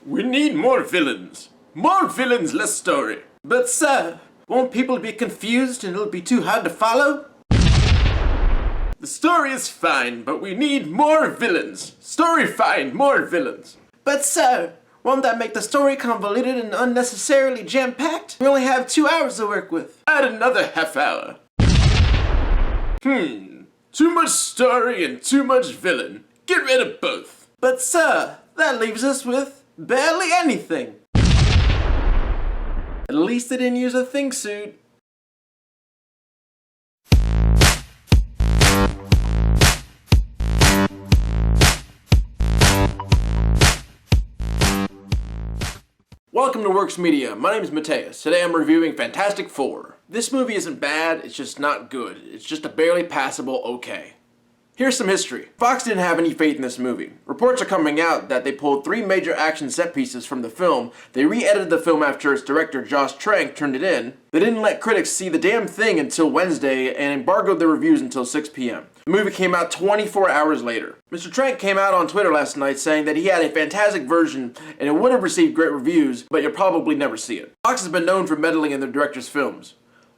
We need more villains. More villains, less story. But sir, won't people be confused and it'll be too hard to follow? The story is fine, but we need more villains. Story fine, more villains. But sir, won't that make the story convoluted and unnecessarily jam-packed? We only have 2 hours to work with. Add another half hour. Too much story and too much villain. Get rid of both. But sir, that leaves us with barely anything. At least they didn't use a think suit. Welcome to Works Media. My name is Mateus. Today I'm reviewing Fantastic Four. This movie isn't bad, it's just not good. It's just a barely passable okay. Here's some history. Fox didn't have any faith in this movie. Reports are coming out that they pulled 3 major action set pieces from the film. They re-edited the film after its director Josh Trank turned it in. They didn't let critics see the damn thing until Wednesday and embargoed the reviews until 6 p.m. The movie came out 24 hours later. Mr. Trank came out on Twitter last night saying that he had a fantastic version and it would have received great reviews, but you'll probably never see it. Fox has been known for meddling in their director's films.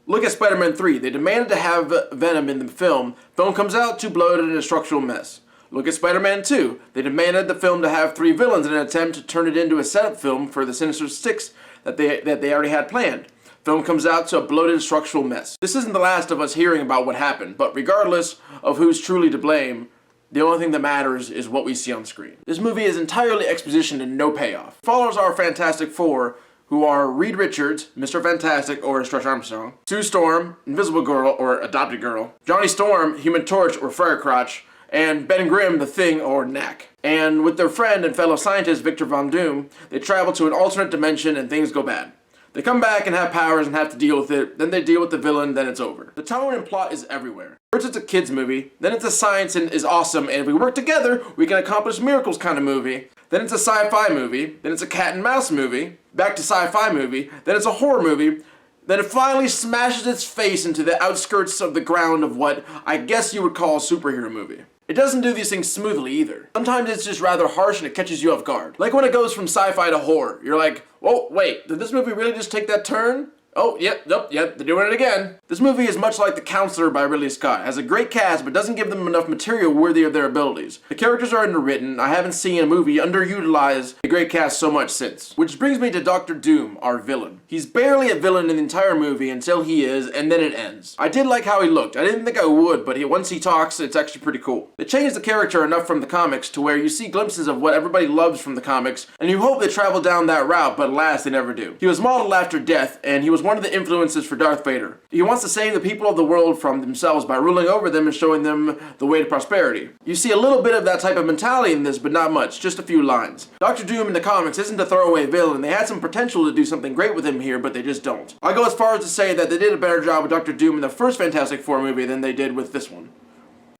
Look at Spider-Man 3. They demanded to have Venom in the film. Film comes out, too bloated and a structural mess. Look at Spider-Man 2. They demanded the film to have 3 villains in an attempt to turn it into a setup film for the Sinister Six that they already had planned. Film comes out to a bloated structural mess. This isn't the last of us hearing about what happened, but regardless of who's truly to blame, the only thing that matters is what we see on screen. This movie is entirely exposition and no payoff. It follows our Fantastic Four, who are Reed Richards, Mr. Fantastic, or Stretch Armstrong, Sue Storm, Invisible Girl, or Adopted Girl, Johnny Storm, Human Torch, or Firecrotch, and Ben Grimm, the Thing, or Knack. And with their friend and fellow scientist Victor Von Doom, they travel to an alternate dimension and things go bad. They come back and have powers and have to deal with it, then they deal with the villain, then it's over. The tone and plot is everywhere. First it's a kids movie, then it's a science and is awesome, and if we work together, we can accomplish miracles kind of movie. Then it's a sci-fi movie, then it's a cat and mouse movie, back to sci-fi movie, then it's a horror movie, then it finally smashes its face into the outskirts of the ground of what I guess you would call a superhero movie. It doesn't do these things smoothly either. Sometimes it's just rather harsh and it catches you off guard. Like when it goes from sci-fi to horror. You're like, whoa, wait, did this movie really just take that turn? Oh, yep, they're doing it again. This movie is much like The Counselor by Ridley Scott. It has a great cast, but doesn't give them enough material worthy of their abilities. The characters are underwritten. I haven't seen a movie underutilize a great cast so much since. Which brings me to Dr. Doom, our villain. He's barely a villain in the entire movie until he is, and then it ends. I did like how he looked. I didn't think I would, but once he talks, it's actually pretty cool. They changed the character enough from the comics to where you see glimpses of what everybody loves from the comics, and you hope they travel down that route, but alas, they never do. He was modeled after death, and he was one of the influences for Darth Vader. He wants to save the people of the world from themselves by ruling over them and showing them the way to prosperity. You see a little bit of that type of mentality in this, but not much, just a few lines. Dr. Doom in the comics isn't a throwaway villain. They had some potential to do something great with him here, but they just don't. I go as far as to say that they did a better job with Dr. Doom in the first Fantastic Four movie than they did with this one.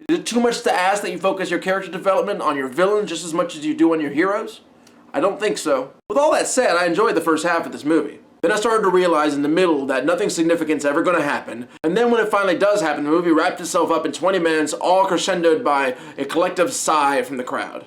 Is it too much to ask that you focus your character development on your villains just as much as you do on your heroes? I don't think so. With all that said, I enjoyed the first half of this movie. Then I started to realize in the middle that nothing significant's ever going to happen, and then when it finally does happen, the movie wrapped itself up in 20 minutes, all crescendoed by a collective sigh from the crowd.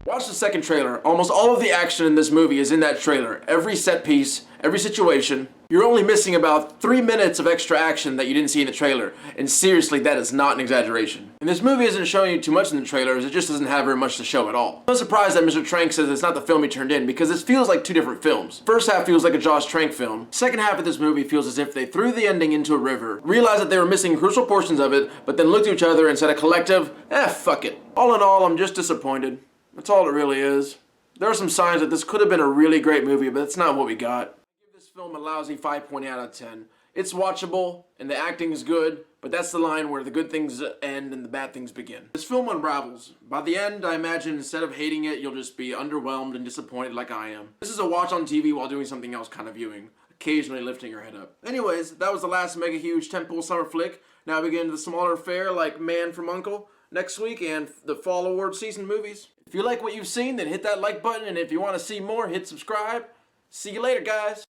Watch the second trailer. Almost all of the action in this movie is in that trailer. Every set piece, every situation. You're only missing about 3 minutes of extra action that you didn't see in the trailer, and seriously, that is not an exaggeration. And this movie isn't showing you too much in the trailers, it just doesn't have very much to show at all. I'm surprised that Mr. Trank says it's not the film he turned in, because this feels like 2 different films. First half feels like a Josh Trank film. Second half of this movie feels as if they threw the ending into a river, realized that they were missing crucial portions of it, but then looked at each other and said a collective, fuck it. All in all, I'm just disappointed. That's all it really is. There are some signs that this could have been a really great movie, but that's not what we got. I give this film a lousy 5.8 out of 10. It's watchable, and the acting is good, but that's the line where the good things end and the bad things begin. This film unravels. By the end, I imagine instead of hating it, you'll just be underwhelmed and disappointed like I am. This is a watch on TV while doing something else kind of viewing, occasionally lifting your head up. Anyways, that was the last mega huge tentpole summer flick. Now we get into the smaller fare like Man from U.N.C.L.E. next week and the fall award season movies. If you like what you've seen, then hit that like button, and if you want to see more, hit subscribe. See you later, guys.